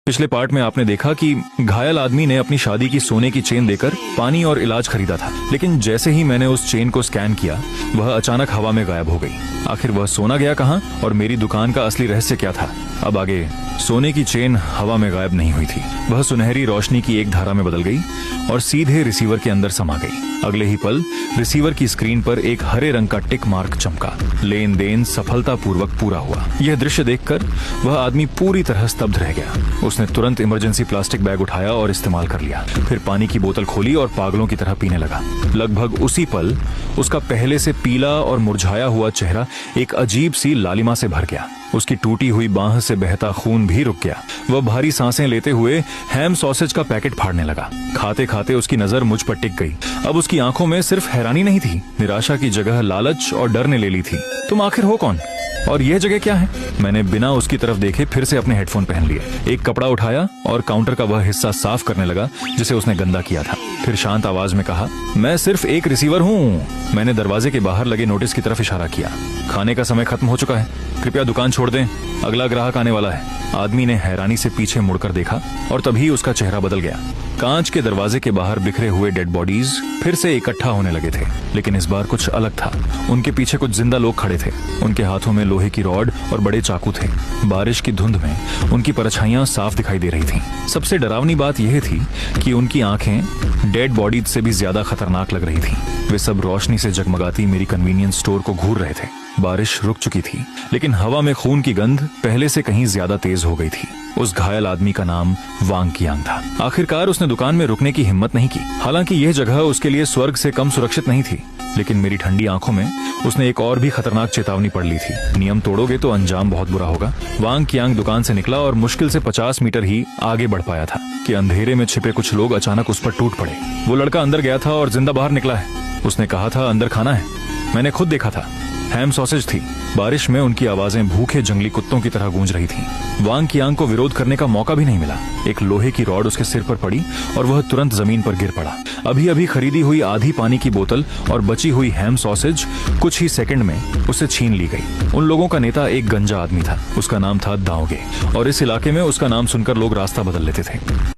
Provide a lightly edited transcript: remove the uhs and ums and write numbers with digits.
पिछले पार्ट में आपने देखा कि घायल आदमी ने अपनी शादी की सोने की चेन देकर पानी और इलाज खरीदा था, लेकिन जैसे ही मैंने उस चेन को स्कैन किया वह अचानक हवा में गायब हो गई। आखिर वह सोना गया कहाँ और मेरी दुकान का असली रहस्य क्या था? अब आगे सोने की चेन हवा में गायब नहीं हुई थी, वह सुनहरी रोशनी की एक धारा में बदल गई और सीधे रिसीवर के अंदर समा गई। अगले ही पल रिसीवर की स्क्रीन पर एक हरे रंग का टिक मार्क चमका। लेन देन सफलतापूर्वक पूरा हुआ। यह दृश्य देखकर वह आदमी पूरी तरह स्तब्ध रह गया। उसने तुरंत इमरजेंसी प्लास्टिक बैग उठाया और इस्तेमाल कर लिया। फिर पानी की बोतल खोली और पागलों की तरह पीने लगा। लगभग उसी पल उसका पहले से पीला और मुरझाया हुआ चेहरा एक अजीब सी लालिमा से भर गया। उसकी टूटी हुई बांह से बहता खून भी रुक गया। वह भारी सांसें लेते हुए हैम सॉसेज का पैकेट फाड़ने लगा। खाते खाते उसकी नजर मुझ पर टिक गई। अब उसकी आंखों में सिर्फ हैरानी नहीं थी, निराशा की जगह लालच और डर ने ले ली थी। तुम आखिर हो कौन और यह जगह क्या है? मैंने बिना उसकी तरफ देखे फिर से अपने हेडफोन पहन लिए, एक कपड़ा उठाया और काउंटर का वह हिस्सा साफ करने लगा जिसे उसने गंदा किया था। फिर शांत आवाज में कहा, मैं सिर्फ एक रिसीवर हूँ। मैंने दरवाजे के बाहर लगे नोटिस की तरफ इशारा किया। खाने का समय खत्म हो चुका है, कृपया दुकान छोड़ दें, अगला ग्राहक आने वाला है। आदमी ने हैरानी से पीछे मुड़कर देखा और तभी उसका चेहरा बदल गया। कांच के दरवाजे के बाहर बिखरे हुए डेड बॉडीज फिर से इकट्ठा होने लगे थे, लेकिन इस बार कुछ अलग था। उनके पीछे कुछ जिंदा लोग खड़े थे। उनके हाथों में लोहे की रॉड और बड़े चाकू थे। बारिश की धुंध में उनकी परछाइयां साफ दिखाई दे रही थीं। सबसे डरावनी बात यह थी कि उनकी आंखें डेड बॉडीज से भी ज्यादा खतरनाक लग रही थीं। वे सब रोशनी से जगमगाती मेरी कन्वीनियंस स्टोर को घूर रहे थे। बारिश रुक चुकी थी, लेकिन हवा में खून की गंध पहले से कहीं ज्यादा तेज हो गई थी। उस घायल आदमी का नाम वांग कियांग था। आखिरकार उसने दुकान में रुकने की हिम्मत नहीं की। हालांकि यह जगह उसके लिए स्वर्ग से कम सुरक्षित नहीं थी, लेकिन मेरी ठंडी आंखों में उसने एक और भी खतरनाक चेतावनी पढ़ ली थी। नियम तोड़ोगे तो अंजाम बहुत बुरा होगा। वांग कियांग दुकान से निकला और मुश्किल से 50 मीटर ही आगे बढ़ पाया था कि अंधेरे में छिपे कुछ लोग अचानक उस पर टूट पड़े। वो लड़का अंदर गया था और जिंदा बाहर निकला है। उसने कहा था अंदर खाना है। मैंने खुद देखा था, हैम सॉसेज थी। बारिश में उनकी आवाजें भूखे जंगली कुत्तों की तरह गूंज रही थीं। वांग कियांग को विरोध करने का मौका भी नहीं मिला। एक लोहे की रॉड उसके सिर पर पड़ी और वह तुरंत जमीन पर गिर पड़ा। अभी अभी खरीदी हुई आधी पानी की बोतल और बची हुई हैम सॉसेज कुछ ही सेकंड में उससे छीन ली गई। उन लोगों का नेता एक गंजा आदमी था। उसका नाम था दाओगे और इस इलाके में उसका नाम सुनकर लोग रास्ता बदल लेते थे।